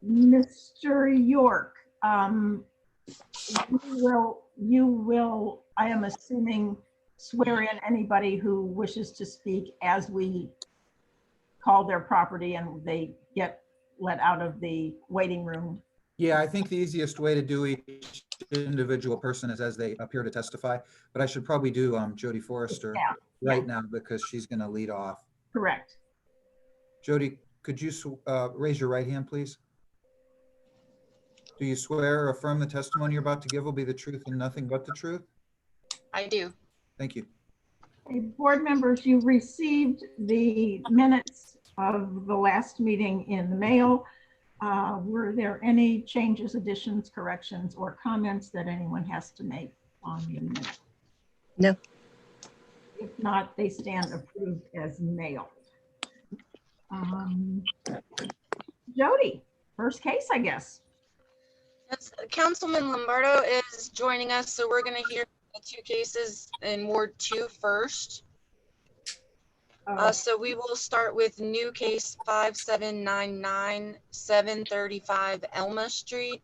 Mr. York, you will, I am assuming, swear in anybody who wishes to speak as we call their property and they get let out of the waiting room. Yeah, I think the easiest way to do each individual person is as they appear to testify, but I should probably do Jody Forrester Yeah, right now because she's going to lead off. correct. Jody, could you raise your right hand, please? Do you swear or affirm the testimony you're about to give will be the truth and nothing but the truth? I do. Thank you. Okay, board members, you received the minutes of the last meeting in the mail. Were there any changes, additions, corrections, or comments that anyone has to make on the minutes? No. If not, they stand approved as mailed. Jody, first case, I guess. Yes, Councilman Lombardo is joining us, so we're going to hear the two cases in Ward 2 first. So we will start with new case 5799 735 Elma Street.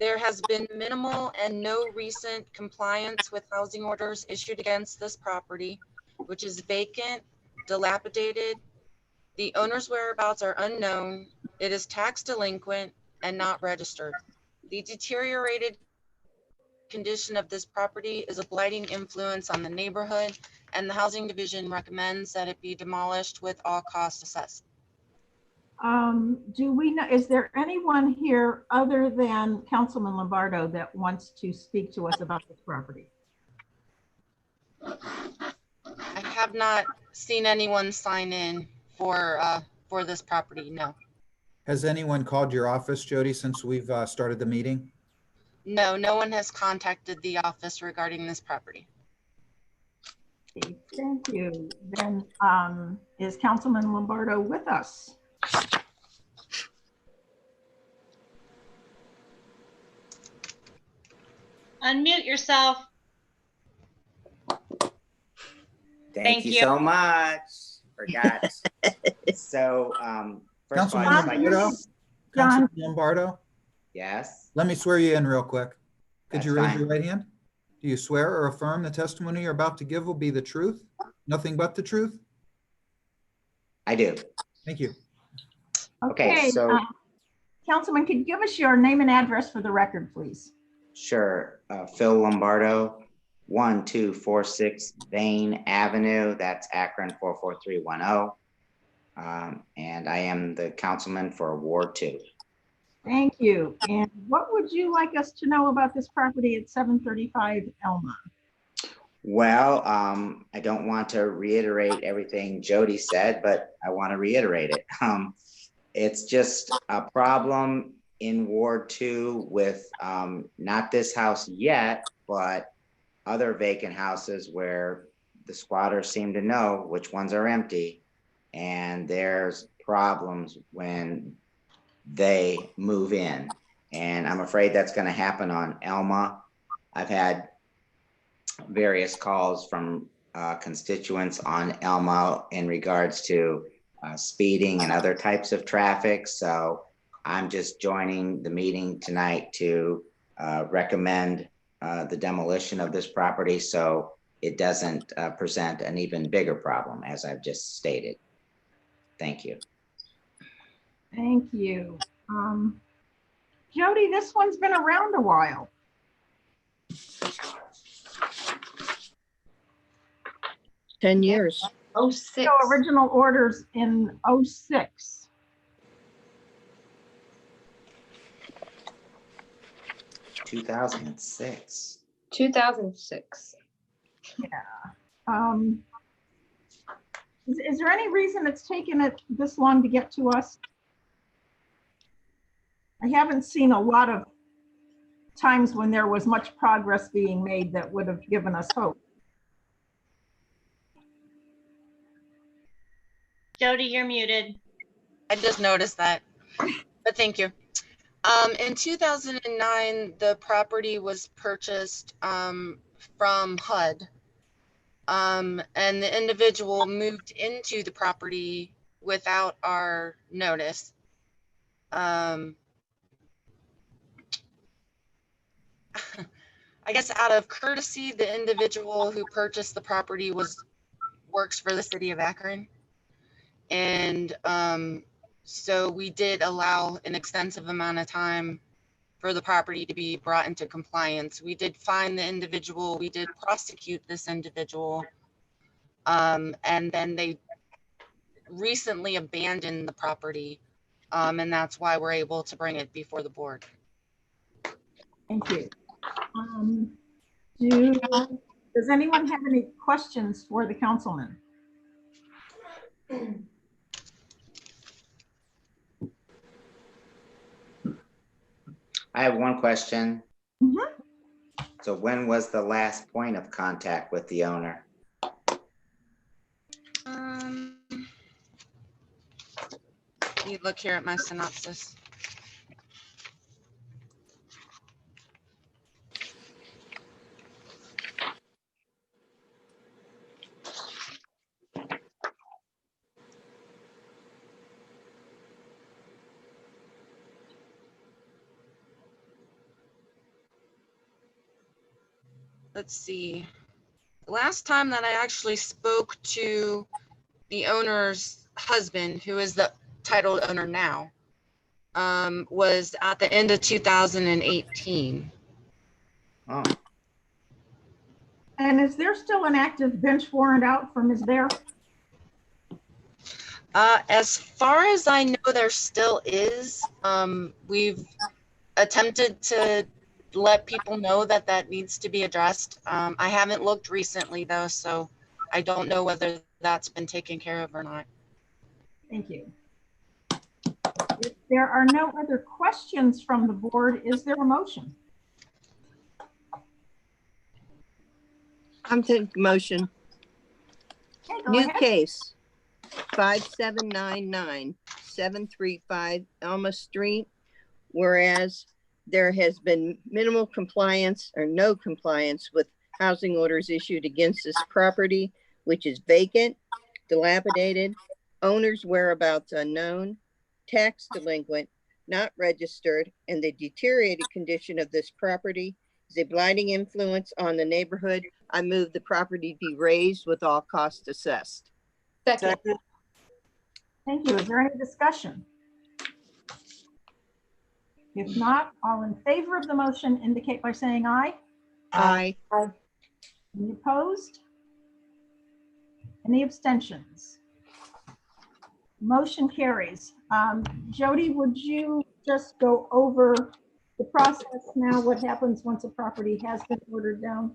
There has been minimal and no recent compliance with housing orders issued against this property, which is vacant, dilapidated. The owner's whereabouts are unknown. It is tax delinquent and not registered. The deteriorated condition of this property is a blighting influence on the neighborhood, and the Housing Division recommends that it be demolished with all costs assessed. Do we know, is there anyone here other than Councilman Lombardo that wants to speak to us about this property? I have not seen anyone sign in for this property, no. Has anyone called your office, Jody, since we've started the meeting? No, no one has contacted the office regarding this property. Okay, thank you. Then is Councilman Lombardo with us? Unmute yourself. Thank you so much. Forgot. So, first of all, Councilman Lombardo? Councilman Lombardo? yes, Let me swear you in real quick. Could That's you raise fine. your right hand? Do you swear or affirm the testimony you're about to give will be the truth, nothing but the truth? I do. Thank you. Okay, so- Councilman, could you give us your name and address for the record, please? Sure. Phil Lombardo, 1246 Vane Avenue. That's Akron 44310. And I am the councilman for Ward 2. Thank you. And what would you like us to know about this property at 735 Elma? Well, I don't want to reiterate everything Jody said, but I want to reiterate it. It's just a problem in Ward 2 with not this house yet, but other vacant houses where the squatters seem to know which ones are empty, and there's problems when they move in. And I'm afraid that's going to happen on Elma. I've had various calls from constituents on Elma in regards to speeding and other types of traffic. So I'm just joining the meeting tonight to recommend the demolition of this property so it doesn't present an even bigger problem, as I've just stated. Thank you. Thank you. Jody, this one's been around a while. 10 years. Oh, 6. So original orders in 06. 2006. 2006. Is there any reason it's taken it this long to get to us? I haven't seen a lot of times when there was much progress being made that would have given us hope. Jody, you're muted. I just noticed that, but thank you. In 2009, the property was purchased from HUD, and the individual moved into the property without our notice. I guess out of courtesy, the individual who purchased the property works for the city of Akron. And so we did allow an extensive amount of time for the property to be brought into compliance. We did find the individual, we did prosecute this individual. And then they recently abandoned the property. And that's why we're able to bring it before the board. Thank you. Does anyone have any questions for the councilman? I have one question. Mhm. So when was the last point of contact with the owner? You look here at my synopsis. Let's see. The last time that I actually spoke to the owner's husband, who is the titled owner now, was at the end of 2018. Oh, And is there still an active bench warrant out for Ms. Bear? As far as I know, there still is. We've attempted to let people know that that needs to be addressed. I haven't looked recently though, so I don't know whether that's been taken care of or not. Thank you. If there are no other questions from the board, is there a motion? I'm taking motion. Okay, go New ahead. case, 5799-735 Elma Street. Whereas there has been minimal compliance or no compliance with housing orders issued against this property, which is vacant, dilapidated, owner's whereabouts unknown, tax delinquent, not registered, and the deteriorated condition of this property is a blighting influence on the neighborhood. I move the property be raised with all costs assessed. Second. Thank you. Is there any discussion? If not, all in favor of the motion indicate by saying aye. Aye. Any opposed? Any abstentions? Motion carries. Jody, would you just go over the process now? What happens once a property has been ordered down?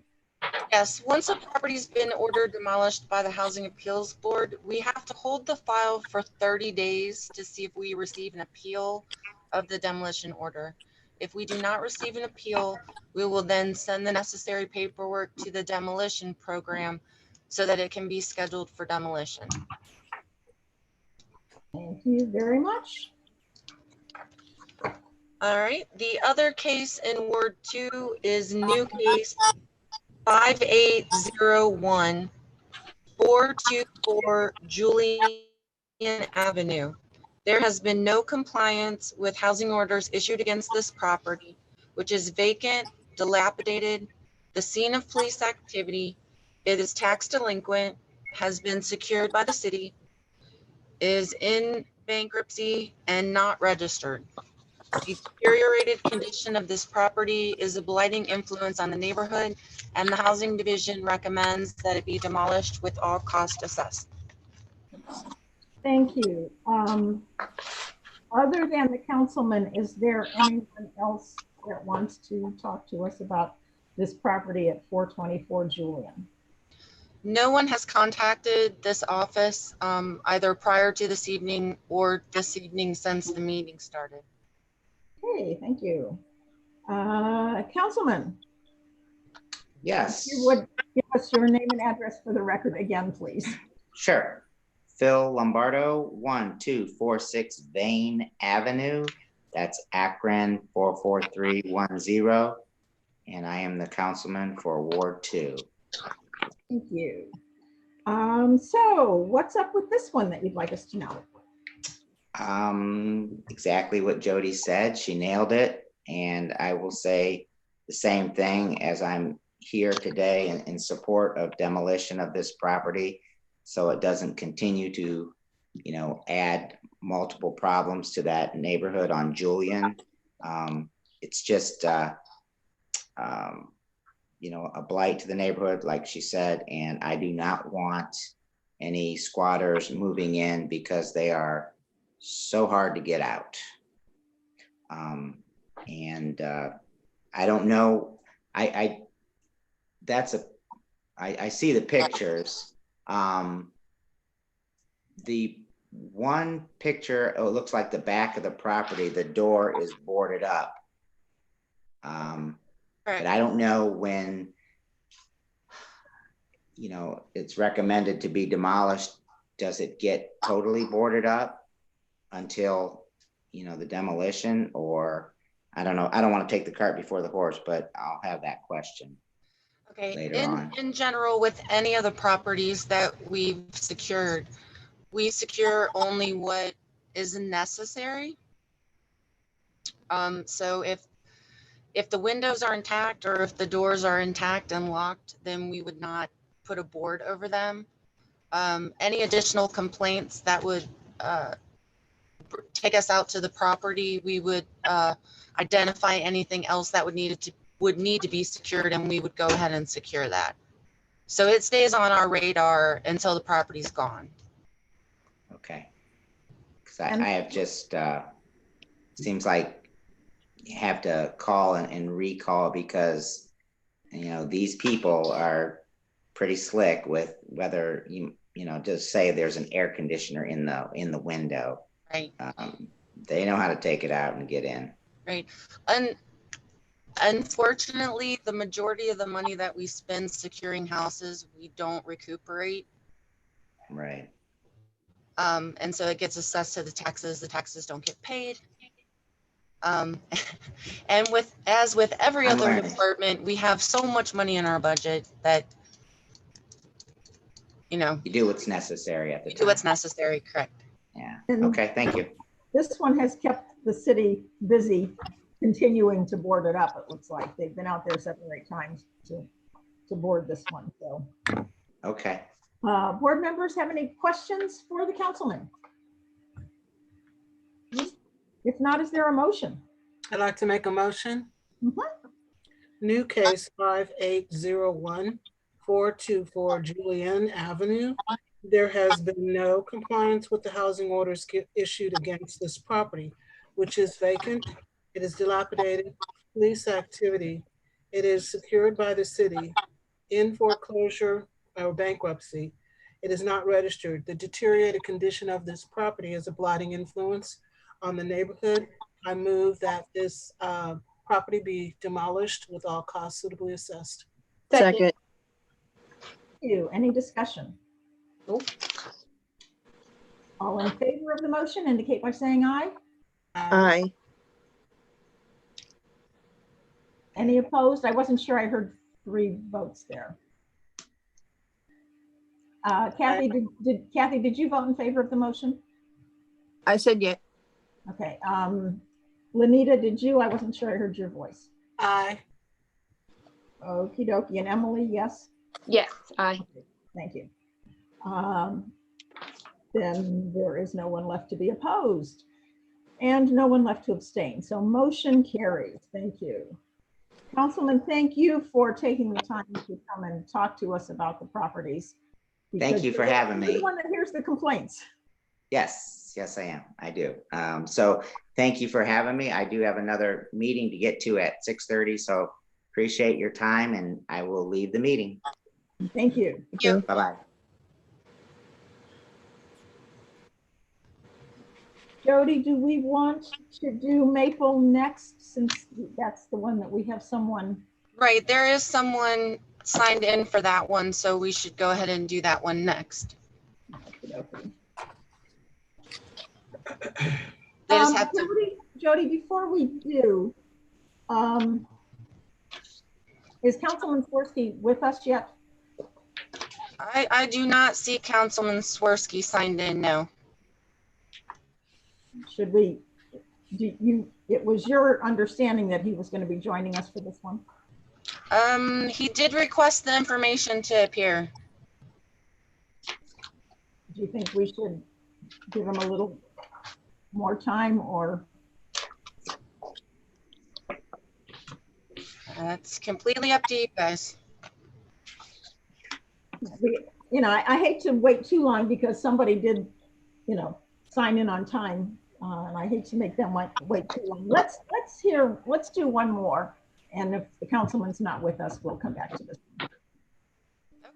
Yes, once a property's been ordered demolished by the Housing Appeals Board, we have to hold the file for 30 days to see if we receive an appeal of the demolition order. If we do not receive an appeal, we will then send the necessary paperwork to the demolition program so that it can be scheduled for demolition. Thank you very much. All right, the other case in Ward 2 is new case 5801 424 Julian Avenue. There has been no compliance with housing orders issued against this property, which is vacant, dilapidated, the scene of police activity. It is tax delinquent, has been secured by the city, is in bankruptcy, and not registered. The deteriorated condition of this property is a blighting influence on the neighborhood, and the housing division recommends that it be demolished with all cost assessed. Thank you. Other than the councilman, is there anyone else that wants to talk to us about this property at 424 Julian? No one has contacted this office either prior to this evening or this evening since the meeting started. Okay, thank you. Councilman, yes. you would give us your name and address for the record again, please. Sure. Phil Lombardo, 1246 Vane Avenue. That's Akron 44310. And I am the councilman for Ward 2. Thank you. So what's up with this one that you'd like us to know? Exactly what Jody said. She nailed it. And I will say the same thing as I'm here today in support of demolition of this property. So it doesn't continue to, add multiple problems to that neighborhood on Julian. It's just, a blight to the neighborhood, like she said, and I do not want any squatters moving in because they are so hard to get out. I don't know. I see the pictures. The one picture, it looks like the back of the property, the door is boarded up. But I don't know when, it's recommended to be demolished. Does it get totally boarded up until, the demolition, or I don't know. I don't want to take the cart before the horse, but I'll have that question. Okay, Later on. in general, with any of the properties that we've secured, we secure only what is necessary. So if the windows are intact or if the doors are intact and locked, then we would not put a board over them. Any additional complaints that would take us out to the property, we would identify anything else that would need to be secured, and we would go ahead and secure that. So it stays on our radar until the property's gone. Okay. Because I have just, seems like you have to call and recall because, these people are pretty slick with whether just say there's an air conditioner in the window. Right. They know how to take it out and get in. Right. And unfortunately, the majority of the money that we spend securing houses, we don't recuperate. Right. And so it gets assessed to the taxes don't get paid. And as with every I'm other learning. department, we have so much money in our budget that, You do what's necessary at the we time. do what's necessary, correct? Yeah. And Okay, thank you. this one has kept the city busy continuing to board it up. It looks like they've been out there 7 or 8 times to board this one. So Okay. board members have any questions for the councilman? If not, is there a motion? I'd like to make a motion. Mhm. New case 5801-424 Julian Avenue. There has been no compliance with the housing orders issued against this property, which is vacant. It is dilapidated, lease activity. It is secured by the city in foreclosure or bankruptcy. It is not registered. The deteriorated condition of this property is a blotting influence on the neighborhood. I move that this property be demolished with all costs suitably assessed. Second. Thank you. Any discussion? All in favor of the motion indicate by saying aye. Aye. Any opposed? I wasn't sure. I heard 3 votes there. Kathy, did you vote in favor of the motion? I said yeah. Okay. Lenita, did you? I wasn't sure. I heard your voice. Aye. Okie dokie. And Emily, yes? Yes, aye. Thank you. Then there is no one left to be opposed and no one left to abstain. So motion carries. Thank you. Councilman, thank you for taking the time to come and talk to us about the properties. Thank you for having me. You're the one that hears the complaints. Yes, I am. I do. So thank you for having me. I do have another meeting to get to at 6:30. So appreciate your time and I will leave the meeting. Thank you. Bye-bye. Jody, do we want to do Maple next since that's the one that we have someone? Right, there is someone signed in for that one, so we should go ahead and do that one next. They just have to, Jody, before we do, is Councilman Swirsky with us yet? I do not see Councilman Swirsky signed in, no. should we, it was your understanding that he was going to be joining us for this one? He did request the information to appear. Do you think we should give him a little more time, or? That's completely up to you guys. You know, I hate to wait too long because somebody did, sign in on time. And I hate to make them wait too long. Let's do one more. And if the councilman's not with us, we'll come back to this.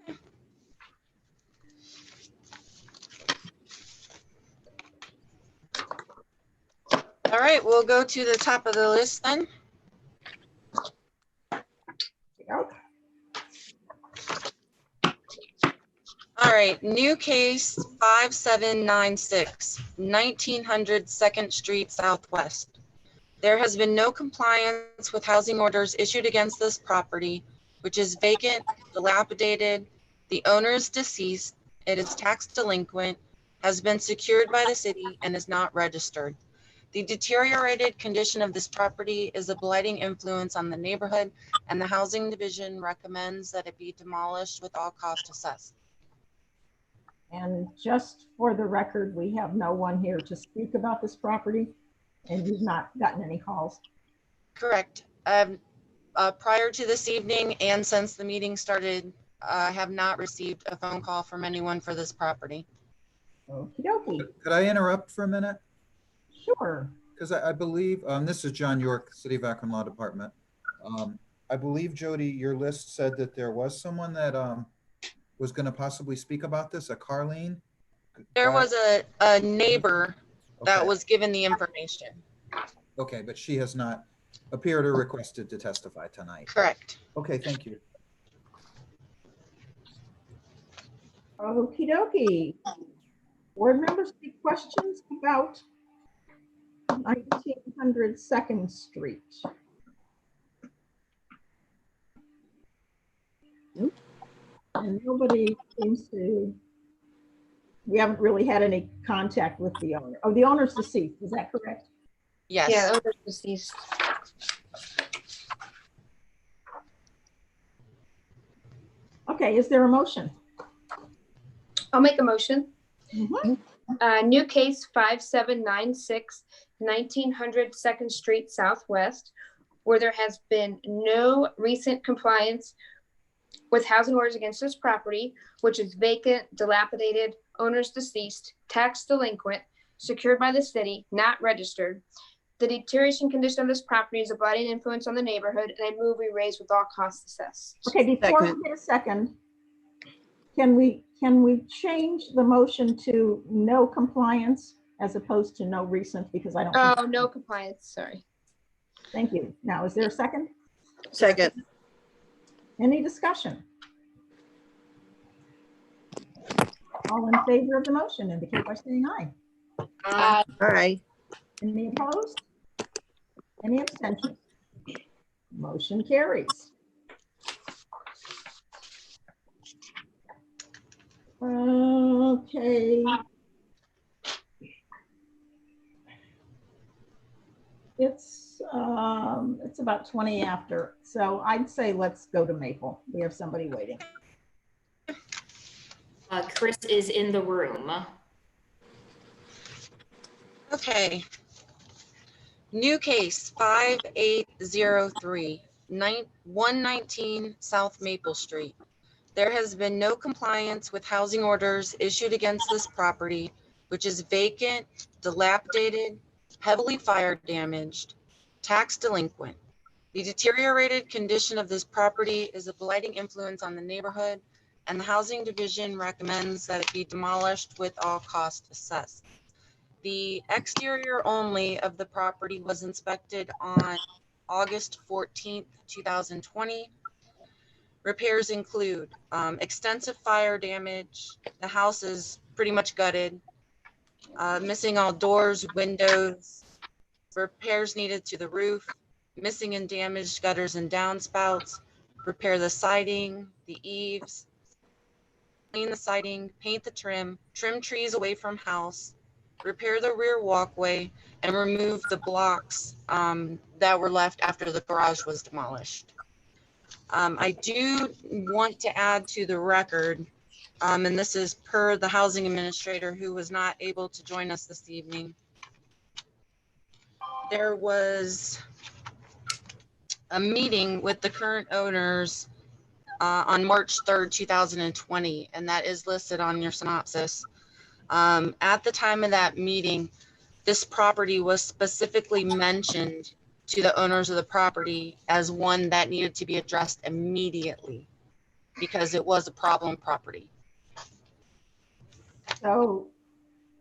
Okay. All right, we'll go to the top of the list then. All right, new case 5796, 1900 2nd Street Southwest. There has been no compliance with housing orders issued against this property, which is vacant, dilapidated, the owner is deceased, it is tax delinquent, has been secured by the city, and is not registered. The deteriorated condition of this property is a blighting influence on the neighborhood, and the Housing Division recommends that it be demolished with all costs assessed. And just for the record, we have no one here to speak about this property, and you've not gotten any calls. Correct. Prior to this evening and since the meeting started, I have not received a phone call from anyone for this property. Okie dokie. Could I interrupt for a minute? Sure. Because I believe, this is John York, City of Akron Law Department. I believe, Jody, your list said that there was someone that was going to possibly speak about this, a Carlene? There was a neighbor that Okay. was given the information. Okay, but she has not appeared or requested to testify tonight. Correct. Okay, thank you. Okie dokie. Board members, any questions about 1900 2nd Street? Nope. And nobody seems to, we haven't really had any contact with the owner. Oh, the owner's deceased, is that correct? Yes. Yeah, owner's deceased. Okay, is there a motion? I'll make a motion. Mhm. New case 5796, 1900 2nd Street Southwest, where there has been no recent compliance with housing orders against this property, which is vacant, dilapidated, owner's deceased, tax delinquent, secured by the city, not registered. The deterioration condition of this property is a blighting influence on the neighborhood, and I move we raise with all costs assessed. Okay, before we get a second, can we change the motion to no compliance as opposed to no recent, because I don't. Oh, think- no compliance, sorry. Thank you. Now, is there a second? Second. Any discussion? All in favor of the motion indicate by saying aye. Aye. Any opposed? Any abstentions? Motion carries. Okay. It's about 20 after, so I'd say let's go to Maple. We have somebody waiting. Chris is in the room. Okay. New case 5803, 119 South Maple Street. There has been no compliance with housing orders issued against this property, which is vacant, dilapidated, heavily fire damaged, tax delinquent. The deteriorated condition of this property is a blighting influence on the neighborhood, and the Housing Division recommends that it be demolished with all costs assessed. The exterior only of the property was inspected on August 14th, 2020. Repairs include extensive fire damage. The house is pretty much gutted, missing all doors, windows, repairs needed to the roof, missing and damaged gutters and downspouts, repair the siding, the eaves, clean the siding, paint the trim trees away from house, repair the rear walkway, and remove the blocks that were left after the garage was demolished. I do want to add to the record, and this is per the housing administrator who was not able to join us this evening. There was a meeting with the current owners on March 3rd, 2020, and that is listed on your synopsis. At the time of that meeting, this property was specifically mentioned to the owners of the property as one that needed to be addressed immediately because it was a problem property. So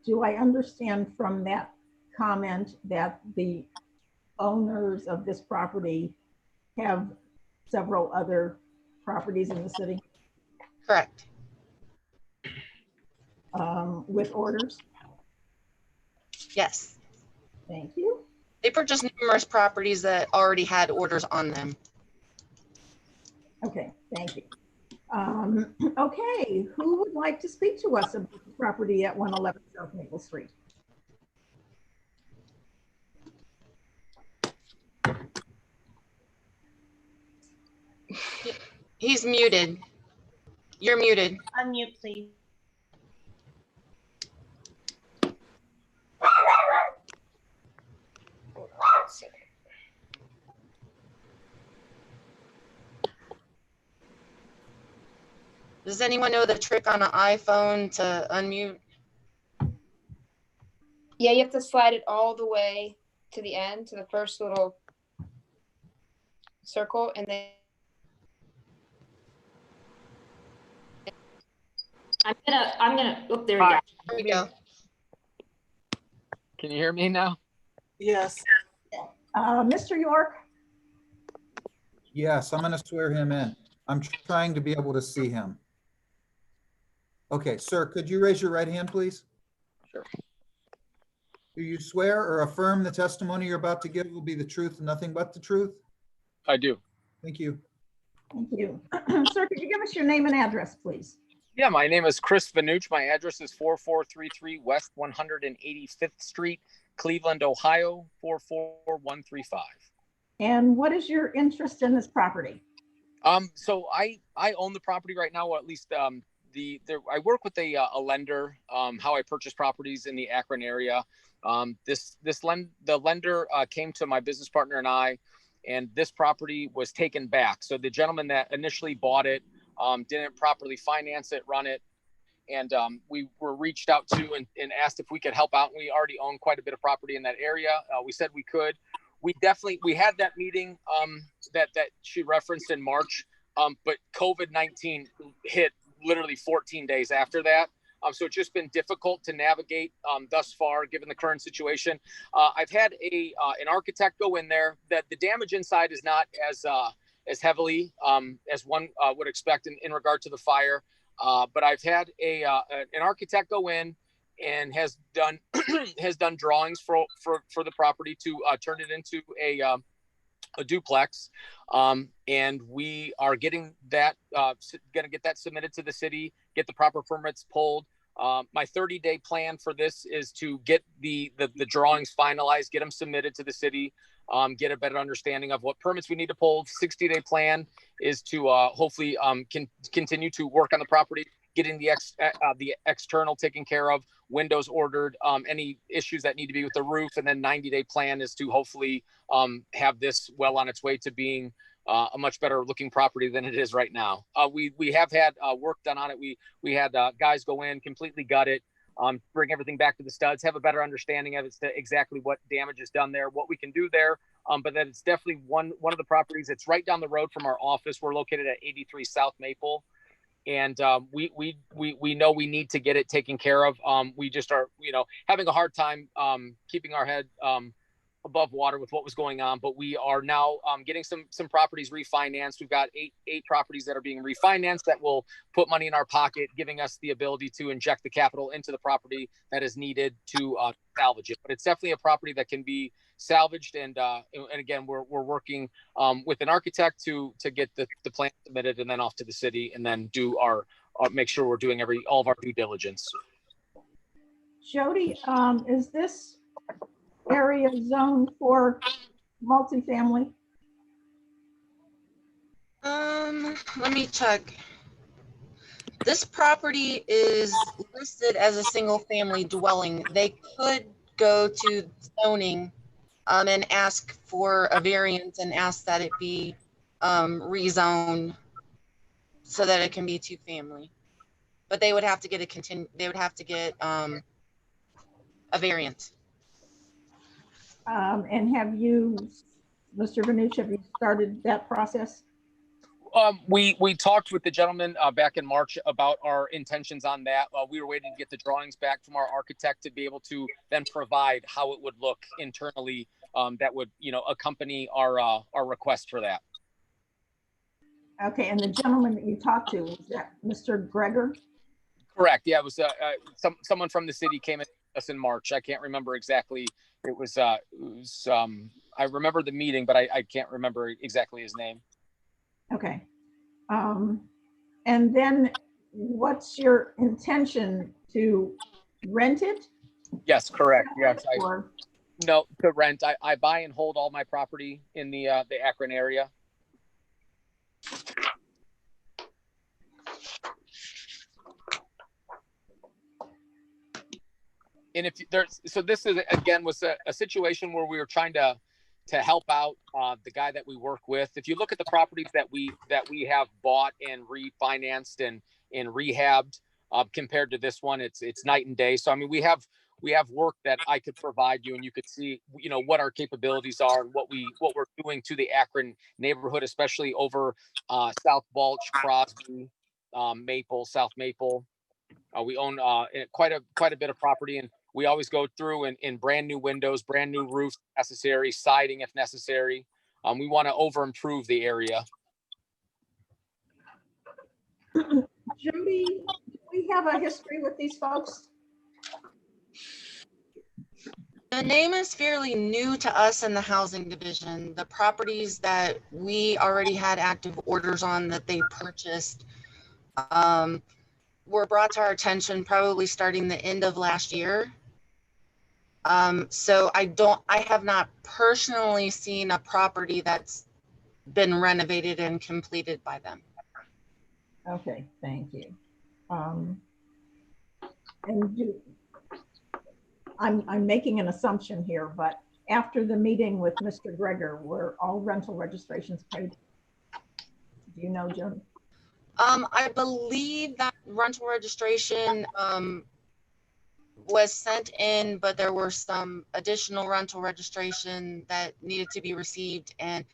do I understand from that comment that the owners of this property have several other properties in the city Correct. with orders? Yes. Thank you. They purchased numerous properties that already had orders on them. Okay, thank you. Okay, who would like to speak to us about the property at 111 South Maple Street? He's muted. You're muted. Unmute, please. Does anyone know the trick on an iPhone to unmute? Yeah, you have to slide it all the way to the end, to the first little circle, and then Oh, there we go. There we go. Can you hear me now? Yes. Mr. York? Yes, I'm gonna swear him in. I'm trying to be able to see him. Okay, sir, could you raise your right hand, please? Sure. Do you swear or affirm the testimony you're about to give will be the truth and nothing but the truth? I do. Thank you. Thank you. Sir, could you give us your name and address, please? Yeah, my name is Chris Vanuch. My address is 4433 West 185th Street, Cleveland, Ohio, 44135. And what is your interest in this property? So I own the property right now, or at least I work with a lender, how I purchase properties in the Akron area. The lender came to my business partner and I, and this property was taken back. So the gentleman that initially bought it didn't properly finance it, run it. And we were reached out to and asked if we could help out. We already own quite a bit of property in that area. We said we could. We had that meeting that she referenced in March, but COVID-19 hit literally 14 days after that. So it's just been difficult to navigate thus far, given the current situation. I've had an architect go in there. That the damage inside is not as heavily as one would expect in regard to the fire. But I've had an architect go in and has done drawings for the property to turn it into a duplex, and we are getting that going to get that submitted to the city, get the proper permits pulled. My 30-day plan for this is to get the drawings finalized, get them submitted to the city, get a better understanding of what permits we need to pull. 60-day plan is to hopefully continue to work on the property, getting the external taken care of, windows ordered, any issues that need to be with the roof, and then 90-day plan is to hopefully have this well on its way to being a much better looking property than it is right now. We have had work done on it. We had guys go in, completely gut it, bring everything back to the studs, have a better understanding of exactly what damage is done there, what we can do there. But that it's definitely one of the properties. It's right down the road from our office. We're located at 83 South Maple. And we know we need to get it taken care of. We just are, having a hard time keeping our head above water with what was going on. But we are now getting some properties refinanced. We've got eight properties that are being refinanced that will put money in our pocket, giving us the ability to inject the capital into the property that is needed to salvage it. But it's definitely a property that can be salvaged. And again, we're working with an architect to get the plan submitted and then off to the city, and then do our make sure we're doing all of our due diligence. Jody, is this area zoned for multifamily? Let me check. This property is listed as a single family dwelling. They could go to zoning and ask for a variance and ask that it be rezoned so that it can be two family. But they would have to get they would have to get a variance. And have you, Mr. Vanucci, have you started that process? We talked with the gentleman back in March about our intentions on that. We were waiting to get the drawings back from our architect to be able to then provide how it would look internally. That would, accompany our request for that. Okay, and the gentleman that you talked to, was that Mr. Greger? Correct. Yeah, it was someone from the city came in us in March. I can't remember exactly. It was I remember the meeting, but I can't remember exactly his name. Okay. And then what's your intention, to rent it? Yes, correct. Yes. Or, No, to rent. I buy and hold all my property in the Akron area. And if there's, so this is again was a situation where we were trying to help out the guy that we work with. If you look at the properties that we have bought and refinanced and rehabbed compared to this one, it's night and day. So I mean, we have work that I could provide you, and you could see, what our capabilities are and what we're doing to the Akron neighborhood, especially over South Balch, Crosby, Maple, South Maple. We own quite a bit of property, and we always go through in brand new windows, brand new roofs if necessary, siding if necessary. We want to over improve the area. Judy, do we have a history with these folks? The name is fairly new to us in the housing division. The properties that we already had active orders on that they purchased were brought to our attention probably starting the end of last year. So I have not personally seen a property that's been renovated and completed by them. Okay, thank you. And I'm making an assumption here, but after the meeting with Mr. Greger, were all rental registrations paid? Do you know, Jim? I believe that rental registration was sent in, but there were some additional rental registration that needed to be received. And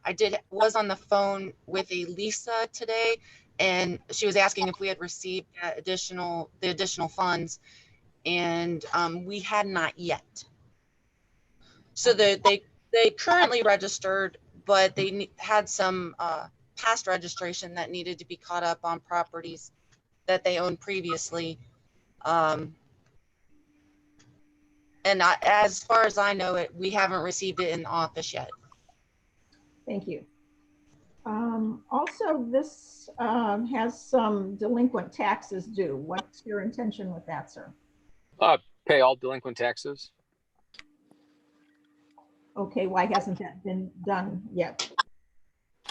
I was on the phone with a Lisa today, and she was asking if we had received the additional funds, and we had not yet. So they currently registered, but they had some past registration that needed to be caught up on properties that they owned previously. And as far as I know it, we haven't received it in the office yet. Thank you. Also, this has some delinquent taxes due. What's your intention with that, sir? Pay all delinquent taxes. Okay, why hasn't that been done yet?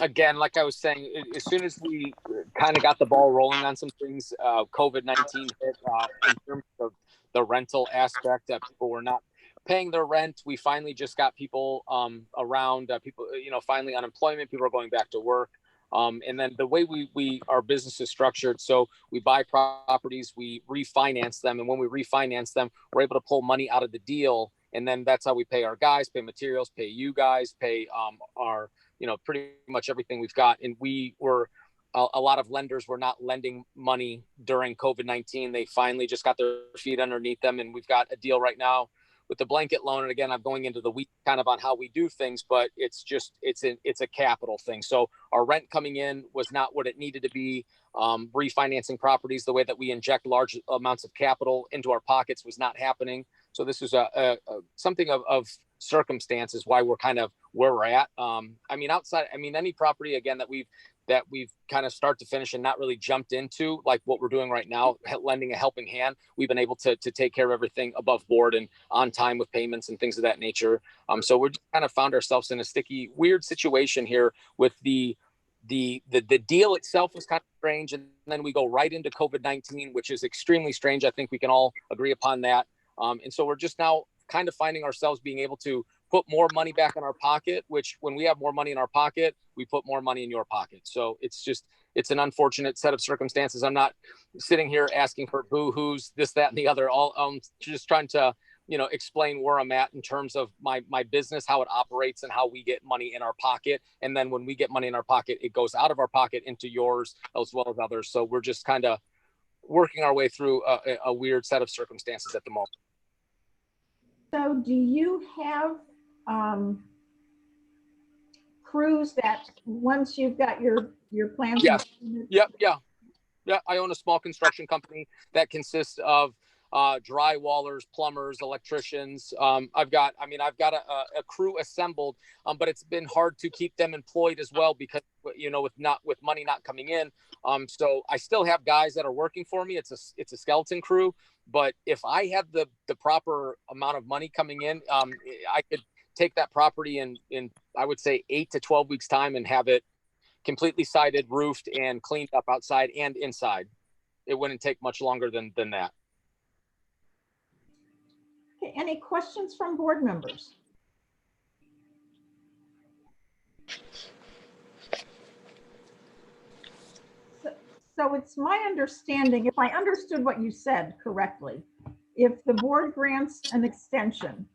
Again, like I was saying, as soon as we kind of got the ball rolling on some things, COVID-19 hit in terms of the rental aspect, that people were not paying their rent. We finally just got people around, people, finally unemployment, people are going back to work. And then the way our business is structured, so we buy properties, we refinance them. And when we refinance them, we're able to pull money out of the deal. And then that's how we pay our guys, pay materials, pay you guys, pay our, pretty much everything we've got. And we were, a lot of lenders were not lending money during COVID-19. They finally just got their feet underneath them. And we've got a deal right now with the blanket loan. And again, I'm going into the week kind of on how we do things, but it's a capital thing. So our rent coming in was not what it needed to be. Refinancing properties, the way that we inject large amounts of capital into our pockets was not happening. So this is something of circumstances why we're kind of where we're at. Any property again that we've that we've kind of start to finish and not really jumped into like what we're doing right now, lending a helping hand. We've been able to take care of everything above board and on time with payments and things of that nature. So we're just kind of found ourselves in a sticky, weird situation here with the deal itself was kind of strange. And then we go right into COVID-19, which is extremely strange. I think we can all agree upon that. And so we're just now kind of finding ourselves being able to put more money back in our pocket, which when we have more money in our pocket, we put more money in your pocket. So it's an unfortunate set of circumstances. I'm not sitting here asking for boo-hoos, this, that, and the other. All just trying to, explain where I'm at in terms of my business, how it operates and how we get money in our pocket. And then when we get money in our pocket, it goes out of our pocket into yours as well as others. So we're just kind of working our way through a weird set of circumstances at the moment. So do you have crews that once you've got your plans? Yes. Yep. Yeah. I own a small construction company that consists of drywallers, plumbers, electricians. I've got a crew assembled, but it's been hard to keep them employed as well because, with money not coming in. So I still have guys that are working for me. It's a skeleton crew, but if I had the proper amount of money coming in, I could take that property in I would say 8 to 12 weeks time and have it completely sided, roofed, and cleaned up outside and inside. It wouldn't take much longer than that. Okay, any questions from board members? So it's my understanding, if I understood what you said correctly, if the board grants an extension,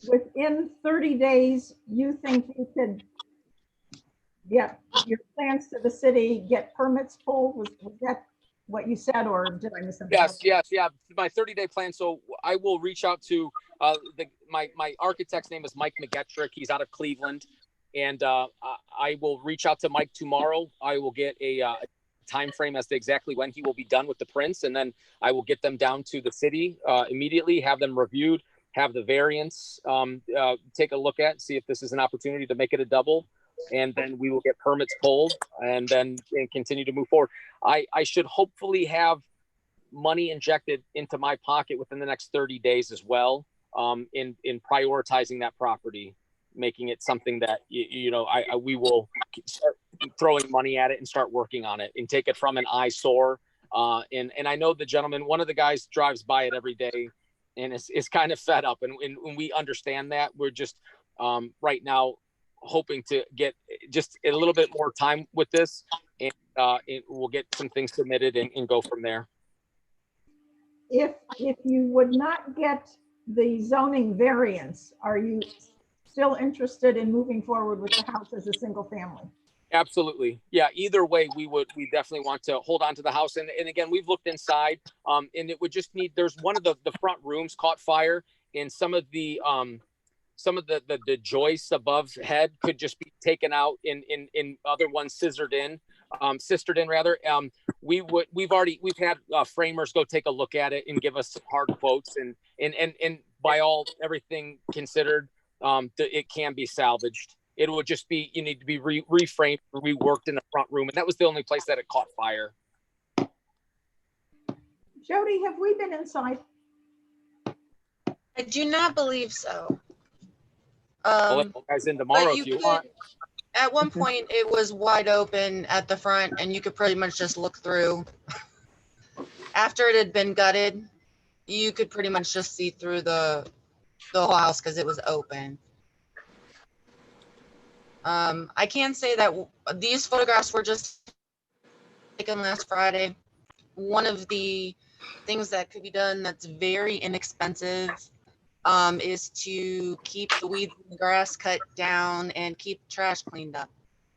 within 30 days, you think you could get your plans to the city, get permits pulled? Was that what you said, or did I misunderstand? Yes. My 30-day plan. So I will reach out to my architect's name is Mike McGetrick. He's out of Cleveland, and I will reach out to Mike tomorrow. I will get a time frame as to exactly when he will be done with the prints, and then I will get them down to the city immediately, have them reviewed, have the variance take a look at, see if this is an opportunity to make it a double, and then we will get permits pulled and continue to move forward. I should hopefully have money injected into my pocket within the next 30 days as well, in prioritizing that property, making it something that we will start throwing money at it and start working on it and take it from an eyesore. And I know the gentleman, one of the guys drives by it every day and is kind of fed up, and we understand that. We're just right now hoping to get just a little bit more time with this, and we'll get some things submitted and go from there. If you would not get the zoning variance, are you still interested in moving forward with the house as a single family? Absolutely. Yeah. Either way, we definitely want to hold on to the house. And again, we've looked inside, and it would just need, there's one of the front rooms caught fire, and some of the joists above head could just be taken out in other ones sistered in rather. We've had framers go take a look at it and give us hard quotes, and by everything considered, it can be salvaged. It would just be, you need to be reframed, reworked in the front room. And that was the only place that it caught fire. Jody, have we been inside? I do not believe so. I'll let you guys in tomorrow if you want. At one point, it was wide open at the front, and you could pretty much just look through. After it had been gutted, you could pretty much just see through the whole house because it was open. I can say that these photographs were just taken last Friday. One of the things that could be done that's very inexpensive is to keep the weeds and the grass cut down and keep the trash cleaned up.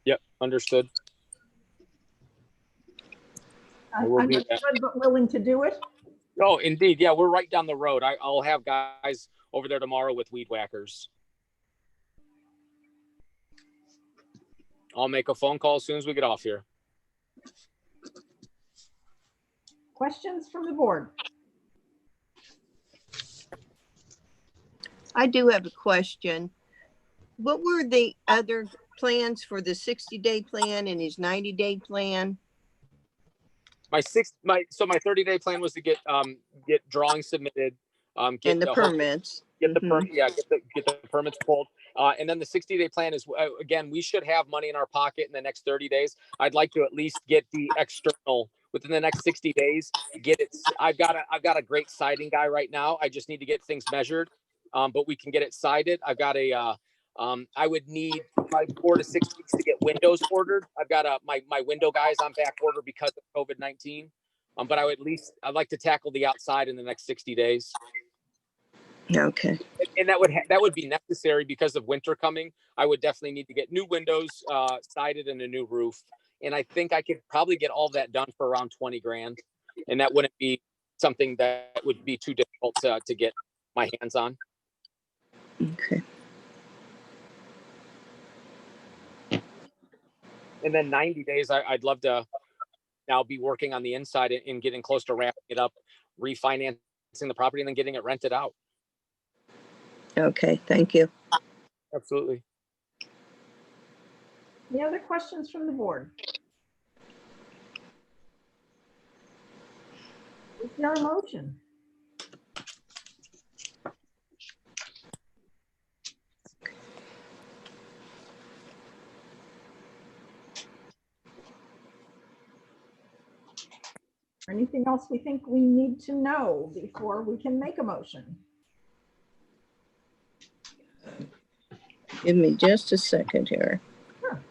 Yep, understood. Understood, but willing to do it? Oh, indeed. Yeah, we're right down the road. I'll have guys over there tomorrow with weed whackers. I'll make a phone call as soon as we get off here. Questions from the board? I do have a question. What were the other plans for the 60-day plan and his 90-day plan? My 30-day plan was to get drawings submitted, get And the permits? get the Mhm. get the permits pulled. And then the 60-day plan is, again, we should have money in our pocket in the next 30 days. I'd like to at least get the external within the next 60 days. Get it. I've got a great siding guy right now. I just need to get things measured. But we can get it sided. I've got I would need probably 4 to 6 weeks to get windows ordered. I've got my window guys on back order because of COVID-19. But I'd like to tackle the outside in the next 60 days. Okay. And that would be necessary because of winter coming. I would definitely need to get new windows, sided, and a new roof. And I think I could probably get all that done for around 20 grand. And that wouldn't be something that would be too difficult to get my hands on. Okay. And then 90 days, I'd love to now be working on the inside and getting close to wrapping it up, refinancing the property, and then getting it rented out. Okay, thank you. Absolutely. Any other questions from the board? Is there a motion? Anything else we think we need to know before we can make a motion? Give me just a second here. Sure.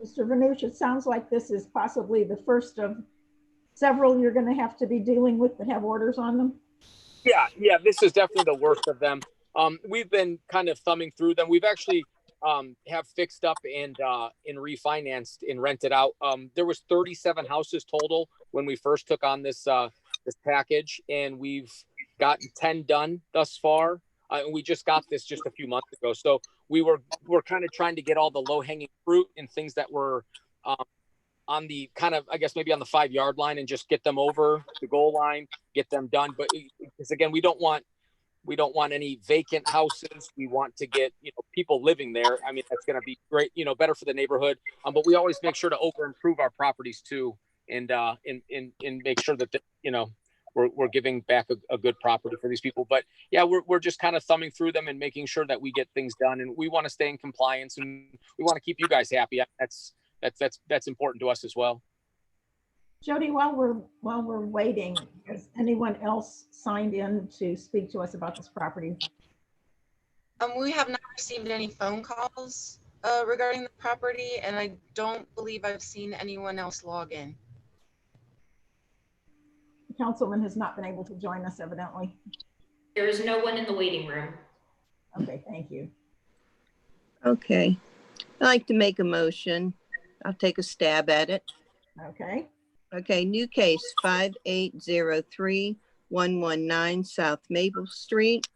Mr. Vanush, it sounds like this is possibly the first of several you're going to have to be dealing with that have orders on them. Yeah, this is definitely the worst of them. We've been kind of thumbing through them. We've actually have fixed up and refinanced and rented out. There was 37 houses total when we first took on this package, and we've gotten 10 done thus far. And we just got this just a few months ago. So we're kind of trying to get all the low hanging fruit and things that were on the kind of, I guess, maybe on the 5-yard line, and just get them over the goal line, get them done. But because again, we don't want any vacant houses. We want to get, people living there. I mean, that's going to be great, better for the neighborhood. But we always make sure to over improve our properties too. And make sure that, we're giving back a good property for these people. But yeah, we're just kind of thumbing through them and making sure that we get things done, and we want to stay in compliance, and we want to keep you guys happy. That's important to us as well. Jody, while we're waiting, has anyone else signed in to speak to us about this property? We have not received any phone calls regarding the property, and I don't believe I've seen anyone else log in. The councilman has not been able to join us, evidently. There is no one in the waiting room. Okay, thank you. Okay. I'd like to make a motion. I'll take a stab at it. Okay. Okay, new case 5803119 South Maple Street.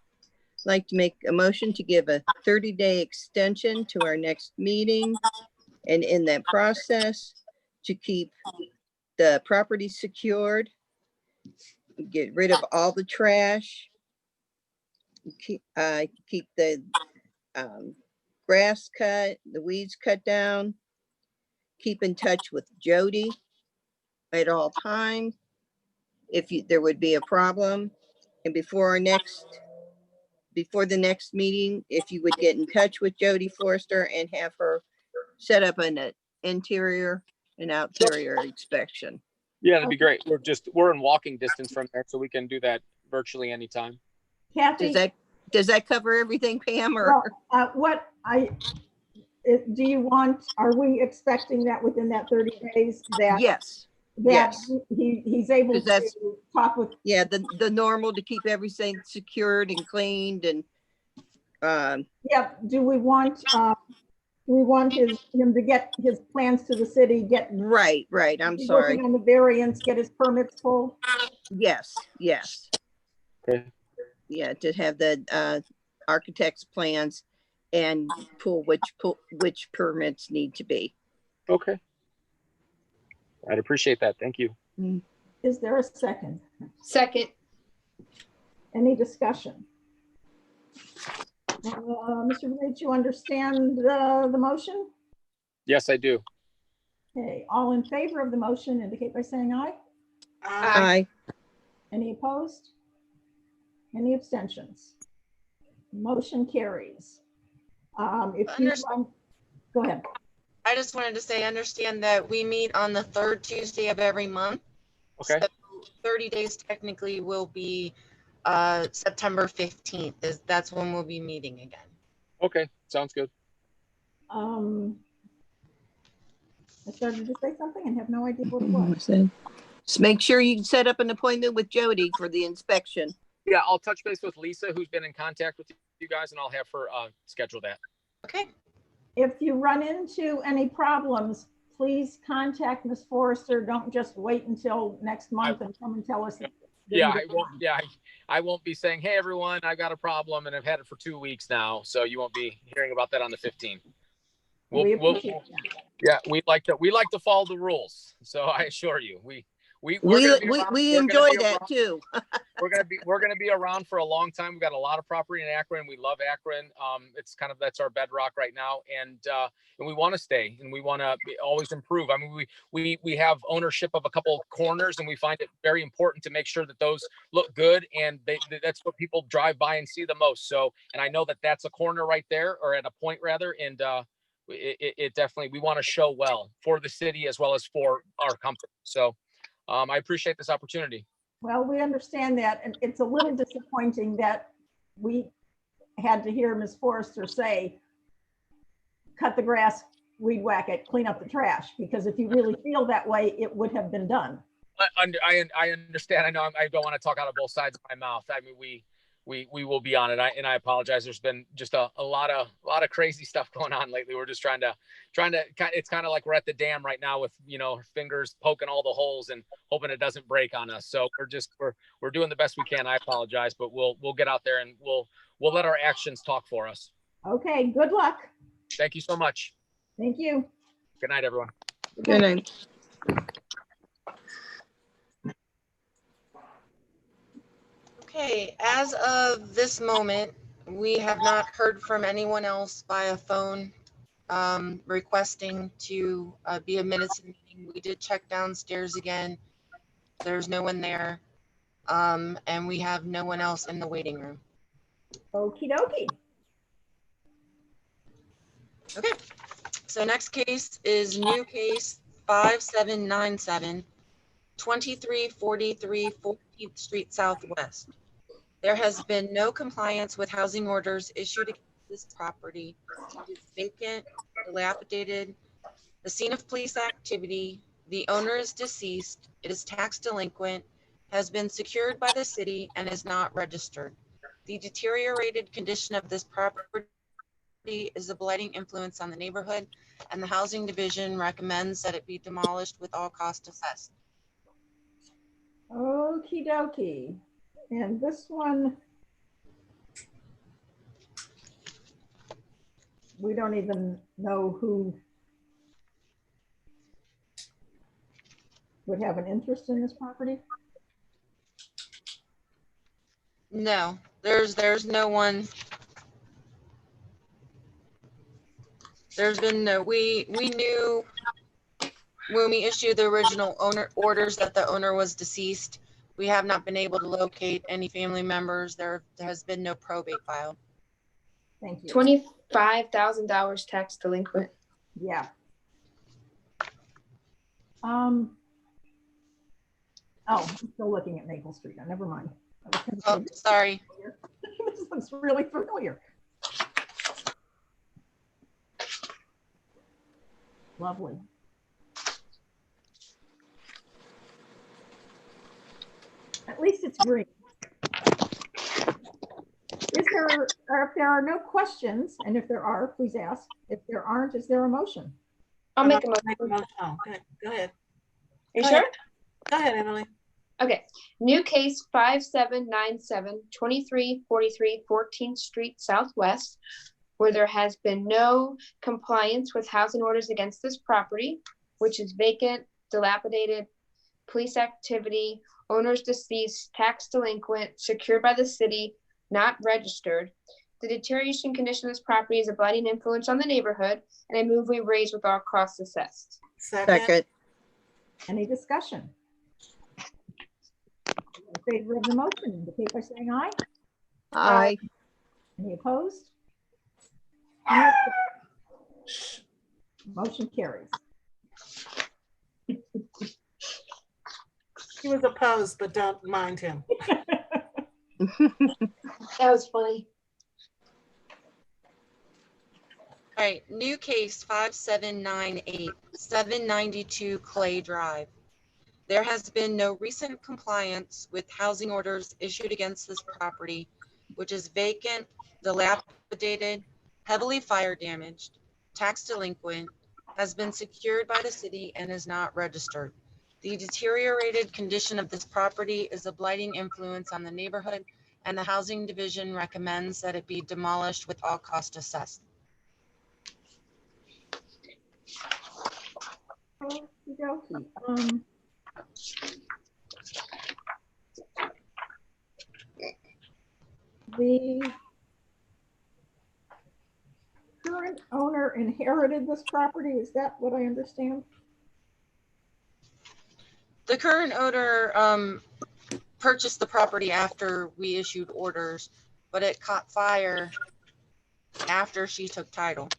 I'd like to make a motion to give a 30-day extension to our next meeting, and in that process, to keep the property secured, get rid of all the trash, keep the grass cut, the weeds cut down, keep in touch with Jody at all times if there would be a problem, and before the next meeting, if you would get in touch with Jody Forrester and have her set up an interior and exterior inspection. Yeah, that'd be great. We're in walking distance from there, so we can do that virtually anytime. Kathy, Does that cover everything, Pam? Or do you want? Are we expecting that within that 30 days that yes, he's able to talk with? Yeah, the normal to keep everything secured and cleaned and. Yeah. Do we want him to get his plans to the city? Right. I'm sorry. On the variance, get his permits pulled. Yes. Okay. Yeah, to have the architect's plans and which permits need to be. Okay. I'd appreciate that. Thank you. Is there a second? Second. Any discussion? Mr. Bates, you understand the motion? Yes, I do. Okay, all in favor of the motion indicate by saying aye. Aye. Any opposed? Any abstentions? Motion carries. If you, go ahead. I just wanted to say, understand that we meet on the third Tuesday of every month. Okay. So 30 days technically will be September 15th. That's when we'll be meeting again. Okay. Sounds good. I started to say something and have no idea what it was. Just make sure you set up an appointment with Jody for the inspection. Yeah, I'll touch base with Lisa, who's been in contact with you guys, and I'll have her schedule that. Okay. If you run into any problems, please contact Ms. Forrester. Don't just wait until next month and come and tell us. Yeah, I won't. Yeah, I won't be saying, "Hey, everyone, I got a problem," and I've had it for 2 weeks now, so you won't be hearing about that on the 15th. We appreciate that. Yeah, we like to follow the rules. So I assure you, we enjoy that too. we're gonna be around for a long time. We've got a lot of property in Akron. We love Akron. It's kind of, that's our bedrock right now, and we want to stay, and we want to always improve. I mean, we have ownership of a couple corners, and we find it very important to make sure that those look good, and that's what people drive by and see the most. So, and I know that that's a corner right there, or at a point rather, and it definitely, we want to show well for the city as well as for our company. So I appreciate this opportunity. Well, we understand that, and it's a little disappointing that we had to hear Ms. Forrester say, cut the grass, weed whack it, clean up the trash, because if you really feel that way, it would have been done. I understand. I know I don't want to talk out of both sides of my mouth. I mean, we will be on it. I apologize. There's been just a lot of crazy stuff going on lately. We're just trying to, it's kind of like we're at the dam right now with, fingers poking all the holes and hoping it doesn't break on us. So we're doing the best we can. I apologize, but we'll get out there and we'll let our actions talk for us. Okay. Good luck. Thank you so much. Thank you. Good night, everyone. Good night. Okay, as of this moment, we have not heard from anyone else via phone requesting to be admitted to the meeting. We did check downstairs again. There's no one there. And we have no one else in the waiting room. Okie dokie. Okay, so next case is new case 5797, 2343 14th Street Southwest. There has been no compliance with housing orders issued against this property. It is vacant, dilapidated, the scene of police activity, the owner is deceased, it is tax delinquent, has been secured by the city, and is not registered. The deteriorated condition of this property is a blighting influence on the neighborhood, and the housing division recommends that it be demolished with all costs assessed. Okie dokie. And this one, we don't even know who would have an interest in this property. No, there's no one. There's been no, we knew when we issued the original owner orders that the owner was deceased. We have not been able to locate any family members. There has been no probate filed. Thank you. $25,000 tax delinquent. Yeah. Oh, I'm still looking at Maple Street. Oh, never mind. Oh, sorry. This looks really familiar. Lovely. At least it's green. Is there, or if there are no questions, and if there are, please ask. If there aren't, is there a motion? I'll make a motion. Oh, go ahead. Are you sure? Go ahead, Emily. Okay. New case 5797, 2343 14th Street Southwest, where there has been no compliance with housing orders against this property, which is vacant, dilapidated, police activity, owners deceased, tax delinquent, secured by the city, not registered. The deterioration condition of this property is a blighting influence on the neighborhood, and I move we raise with all costs assessed. Second. Any discussion? In favor of the motion, indicate by saying aye. Aye. Any opposed? Any abstentions? Motion carries. He was opposed, but don't mind him. That was funny. All right, new case 5798, 792 Clay Drive. There has been no recent compliance with housing orders issued against this property, which is vacant, dilapidated, heavily fire damaged, tax delinquent, has been secured by the city and is not registered. The deteriorated condition of this property is a blighting influence on the neighborhood, and the Housing Division recommends that it be demolished with all costs assessed. Okey-dokey. The current owner inherited this property, is that what I understand? The current owner purchased the property after we issued orders, but it caught fire after she took title.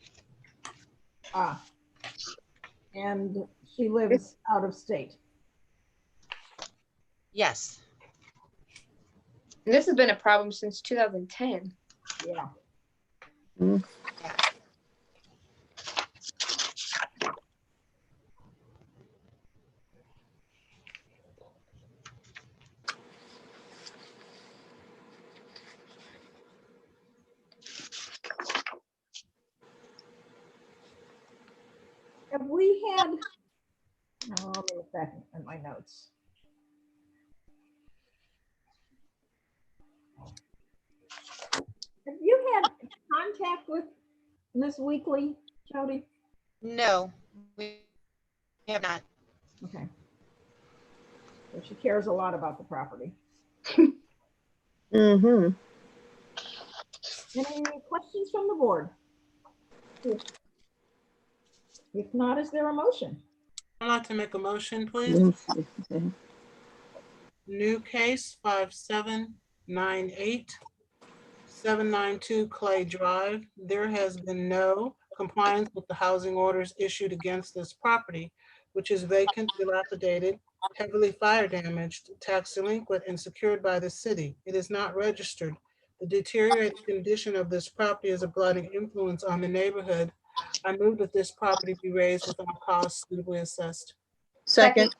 Ah. And she lives out of state. Yes. And this has been a problem since 2010. Yeah. Have we had, oh, let me look back in my notes. Have you had contact with Ms. Weekly, Jody? No, we have not. Okay. So she cares a lot about the property. Mm-hmm. Any questions from the board? If not, is there a motion? I'd like to make a motion, please. New case 5798, 792 Clay Drive. There has been no compliance with the housing orders issued against this property, which is vacant, dilapidated, heavily fire damaged, tax delinquent, and secured by the city. It is not registered. The deteriorated condition of this property is a blighting influence on the neighborhood. I move that this property be raised with all costs suitably assessed. Second.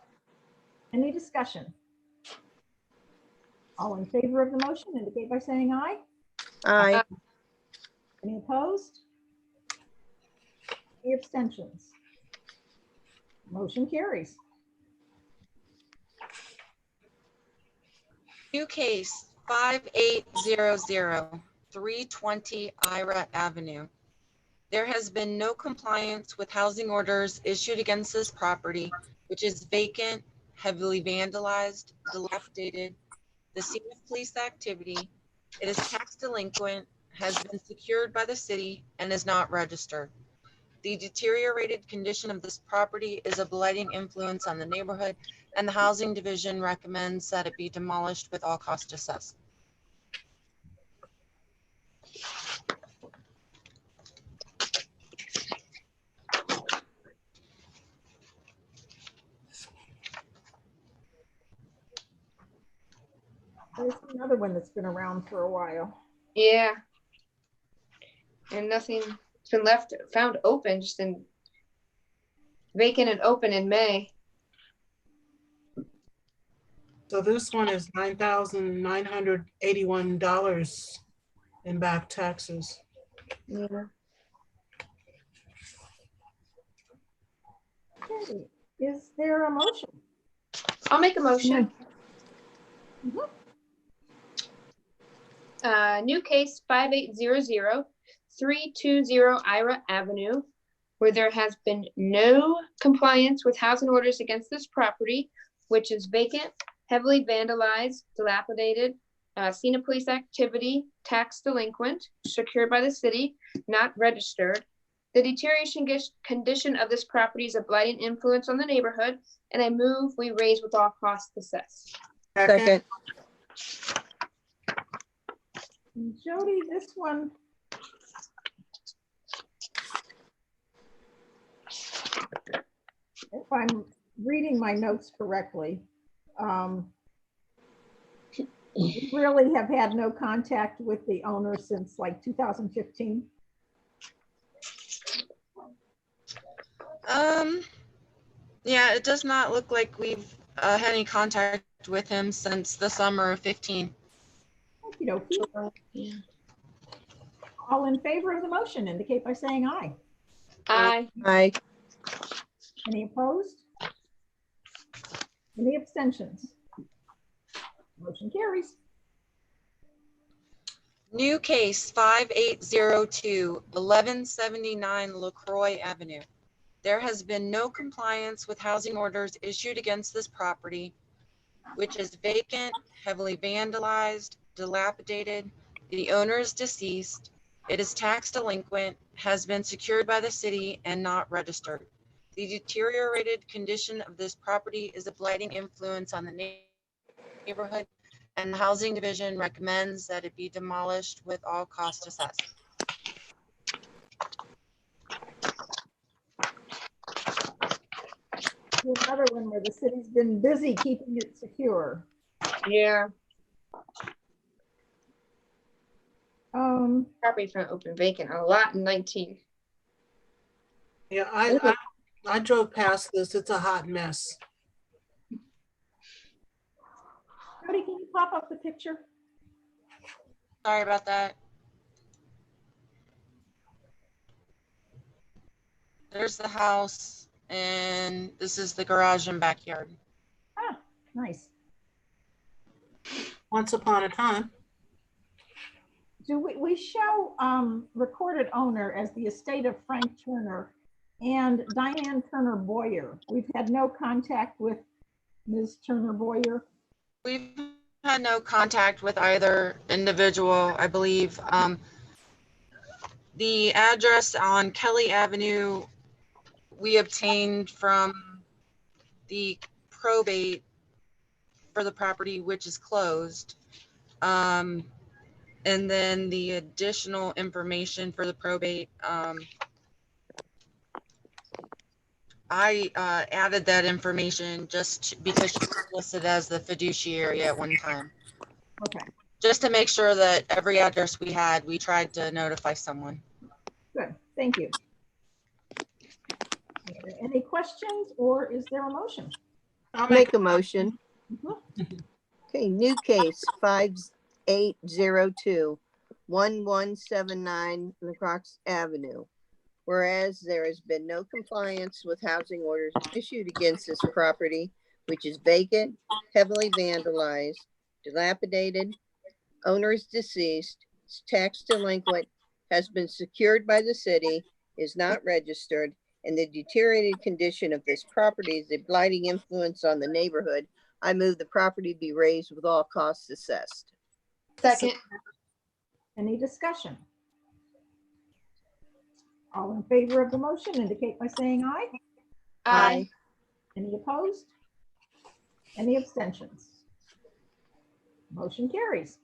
Any discussion? All in favor of the motion indicate by saying aye. Aye. Any opposed? Any abstentions? Motion carries. New case 5800, 320 Ira Avenue. There has been no compliance with housing orders issued against this property, which is vacant, heavily vandalized, dilapidated, the scene of police activity. It is tax delinquent, has been secured by the city, and is not registered. The deteriorated condition of this property is a blighting influence on the neighborhood, and the Housing Division recommends that it be demolished with all costs assessed. There's another one that's been around for a while. Yeah. And nothing's been found open, just in vacant and open in May. So this one is $9,981 in back taxes. Yeah. Okay. Is there a motion? I'll make a motion. Mhm. New case 5800, 320 Ira Avenue, where there has been no compliance with housing orders against this property, which is vacant, heavily vandalized, dilapidated, seen of police activity, tax delinquent, secured by the city, not registered. The deterioration condition of this property is a blighting influence on the neighborhood, and I move we raise with all costs assessed. Second. Jody, this one. If I'm reading my notes correctly, we really have had no contact with the owner since like 2015. Yeah, it does not look like we've had any contact with him since the summer of 15. Okey dokey. Yeah. All in favor of the motion indicate by saying aye. Aye. Aye. Any opposed? Any abstentions? Motion carries. New case 5802, 1179 LaCroix Avenue. There has been no compliance with housing orders issued against this property, which is vacant, heavily vandalized, dilapidated. The owner is deceased. It is tax delinquent, has been secured by the city and not registered. The deteriorated condition of this property is a blighting influence on the neighborhood, and the Housing Division recommends that it be demolished with all costs assessed. Another one where the city's been busy keeping it secure. Yeah, Um, property's not open vacant a lot in 19. Yeah, I drove past this. It's a hot mess. Jody, can you pop up the picture? Sorry about that. There's the house, and this is the garage and backyard. Ah, nice. Once upon a time. Do we show recorded owner as the estate of Frank Turner and Diane Turner Boyer? We've had no contact with Ms. Turner Boyer. We've had no contact with either individual, I believe. The address on Kelly Avenue, we obtained from the probate for the property, which is closed. And then the additional information for the probate, I added that information just because she was listed as the fiduciary at one time. Okay, Just to make sure that every address we had, we tried to notify someone. good. Thank you. Any questions or is there a motion? I'll Make a motion. Mhm. Okay, new case 5802 1179 LaCroix Avenue. Whereas there has been no compliance with housing orders issued against this property, which is vacant, heavily vandalized, dilapidated, owner is deceased, is tax delinquent, has been secured by the city, is not registered, and the deteriorated condition of this property is a blighting influence on the neighborhood. I move the property be raised with all costs assessed. Second. Any discussion? All in favor of the motion indicate by saying aye. Aye. Any opposed? Any abstentions? Motion carries.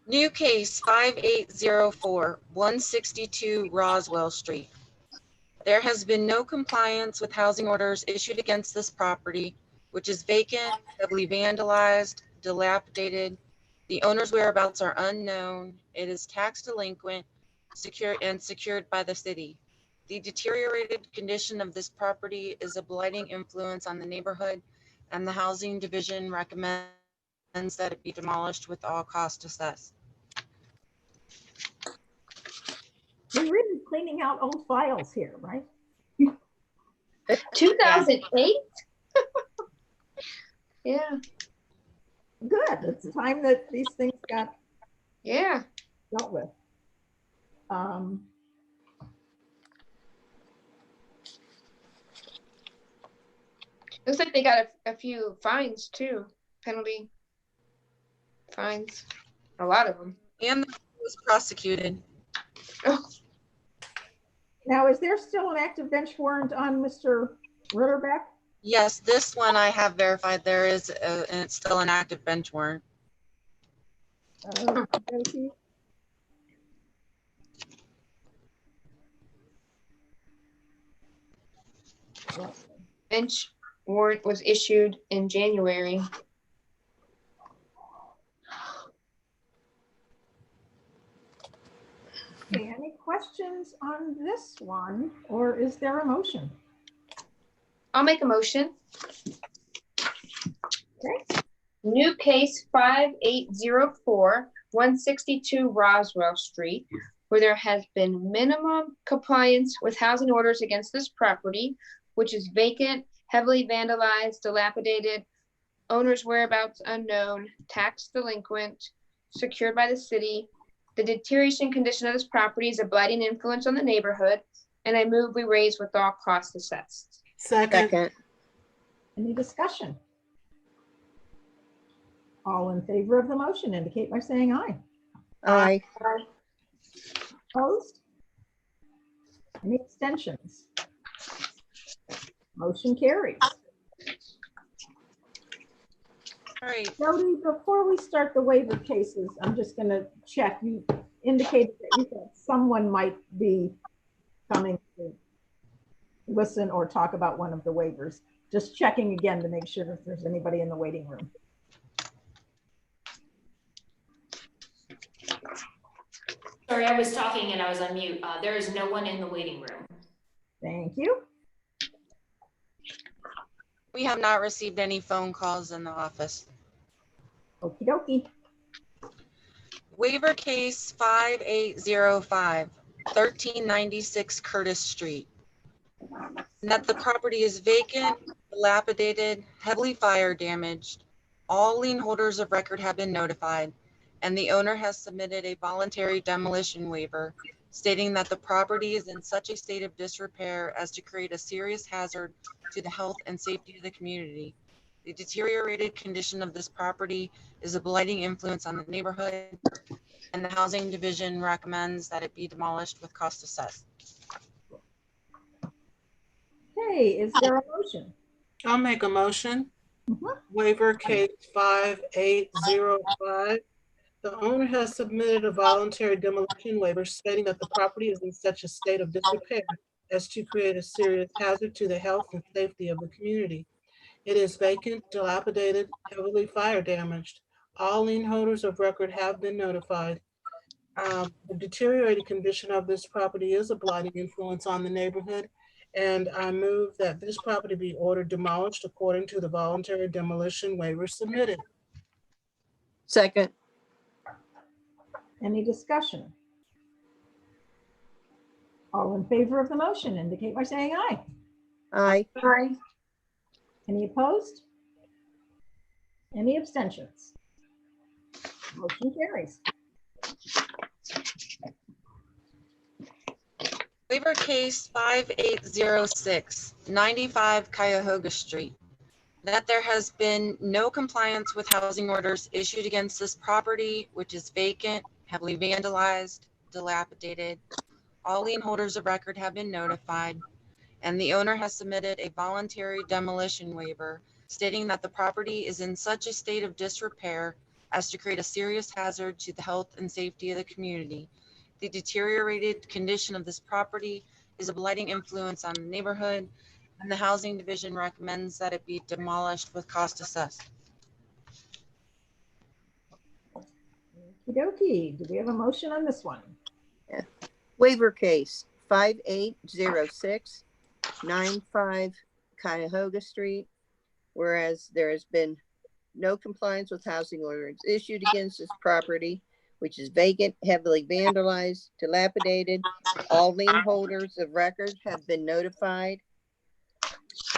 New case 5804, 162 Roswell Street. There has been no compliance with housing orders issued against this property, which is vacant, heavily vandalized, dilapidated. The owner's whereabouts are unknown. It is tax delinquent, secured by the city. The deteriorated condition of this property is a blighting influence on the neighborhood, and the Housing Division recommends that it be demolished with all costs assessed. We're really cleaning out old files here, right? 2008? Yeah. Good. It's time that these things got Yeah. dealt with. Looks like they got a few fines too. Penalty fines. A lot of them. And the was prosecuted. Oh, Now, is there still an active bench warrant on Mr. Ritterbeck? Yes, this one I have verified there is, and it's still an active bench warrant. Okay. bench warrant was issued in January. Okay, any questions on this one, or is there a motion? I'll make a motion. Okay. New case 5804, 162 Roswell Street, where there has been minimum compliance with housing orders against this property, which is vacant, heavily vandalized, dilapidated, owner's whereabouts unknown, tax delinquent, secured by the city. The deterioration condition of this property is a blighting influence on the neighborhood, and I move we raise with all costs assessed. Second. Second. Any discussion? All in favor of the motion indicate by saying aye. Aye. Opposed? Any abstentions? Motion carries. All right, Jody, before we start the waiver cases, I'm just going to check. You indicated that you thought someone might be coming to listen or talk about one of the waivers. Just checking again to make sure if there's anybody in the waiting room. Sorry, I was talking and I was on mute. There is no one in the waiting room. Thank you. we have not received any phone calls in the office. Okie dokie. Waiver case 5805, 1396 Curtis Street. And that the property is vacant, dilapidated, heavily fire damaged. All lien holders of record have been notified, and the owner has submitted a voluntary demolition waiver stating that the property is in such a state of disrepair as to create a serious hazard to the health and safety of the community. The deteriorated condition of this property is a blighting influence on the neighborhood, and the housing division recommends that it be demolished with cost assessed. Okay, is there a motion? I'll make a motion. Mhm. Waiver case 5805. The owner has submitted a voluntary demolition waiver stating that the property is in such a state of disrepair as to create a serious hazard to the health and safety of the community. It is vacant, dilapidated, heavily fire damaged. All lien holders of record have been notified. The deteriorated condition of this property is a blighting influence on the neighborhood, and I move that this property be ordered demolished according to the voluntary demolition waiver submitted. Second. Any discussion? All in favor of the motion indicate by saying aye. Aye. Aye. Any opposed? Any abstentions? Motion carries. Waiver case 5806, 95 Cuyahoga Street. That there has been no compliance with housing orders issued against this property, which is vacant, heavily vandalized, dilapidated. All lien holders of record have been notified, and the owner has submitted a voluntary demolition waiver stating that the property is in such a state of disrepair as to create a serious hazard to the health and safety of the community. The deteriorated condition of this property is a blighting influence on the neighborhood, and the housing division recommends that it be demolished with cost assessed. Okey-dokey. Do we have a motion on this one? Waiver case 5806, 95 Cuyahoga Street. Whereas there has been no compliance with housing orders issued against this property, which is vacant, heavily vandalized, dilapidated. All lien holders of record have been notified.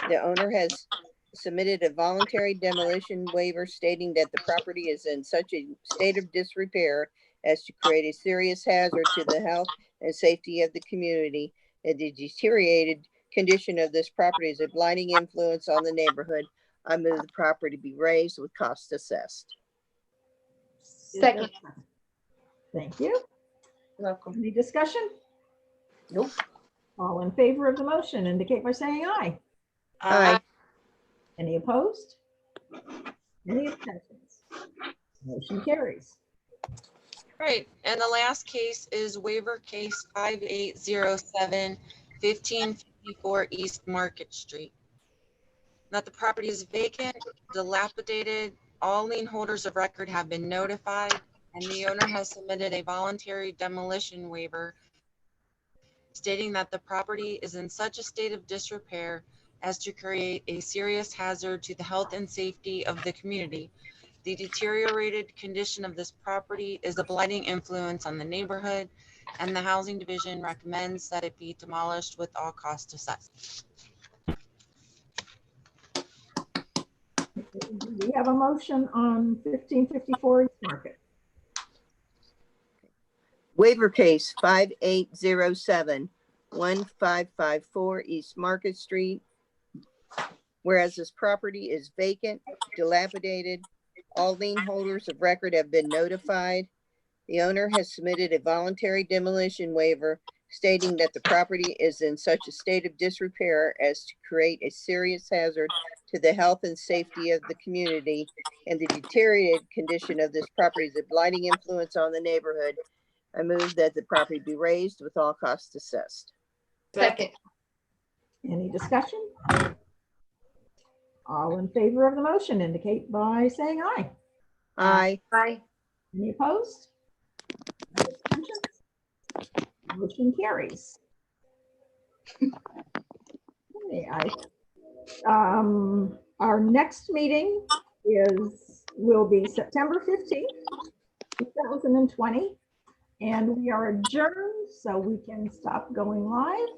The owner has submitted a voluntary demolition waiver stating that the property is in such a state of disrepair as to create a serious hazard to the health and safety of the community, and the deteriorated condition of this property is a blinding influence on the neighborhood. I move the property be raised with cost assessed. Is there a Second. Thank you. Welcome. Any discussion? Nope. All in favor of the motion indicate by saying aye. Aye. Any opposed? Any abstentions? Motion carries. Right, and the last case is waiver case 5807 1554 East Market Street. That the property is vacant, dilapidated, all lien holders of record have been notified, and the owner has submitted a voluntary demolition waiver stating that the property is in such a state of disrepair as to create a serious hazard to the health and safety of the community. The deteriorated condition of this property is a blighting influence on the neighborhood, and the Housing Division recommends that it be demolished with all costs assessed. We have a motion on 1554 East Market. Waiver case 5807-1554 East Market Street. Whereas this property is vacant, dilapidated, all lien holders of record have been notified. The owner has submitted a voluntary demolition waiver stating that the property is in such a state of disrepair as to create a serious hazard to the health and safety of the community, and the deteriorated condition of this property is a blighting influence on the neighborhood. I move that the property be raised with all costs assessed. Second. Any discussion? All in favor of the motion indicate by saying aye. Aye. Aye. Any opposed? Any abstentions? Motion carries. Okay, our next meeting will be September 15th, 2020, and we are adjourned so we can stop going live.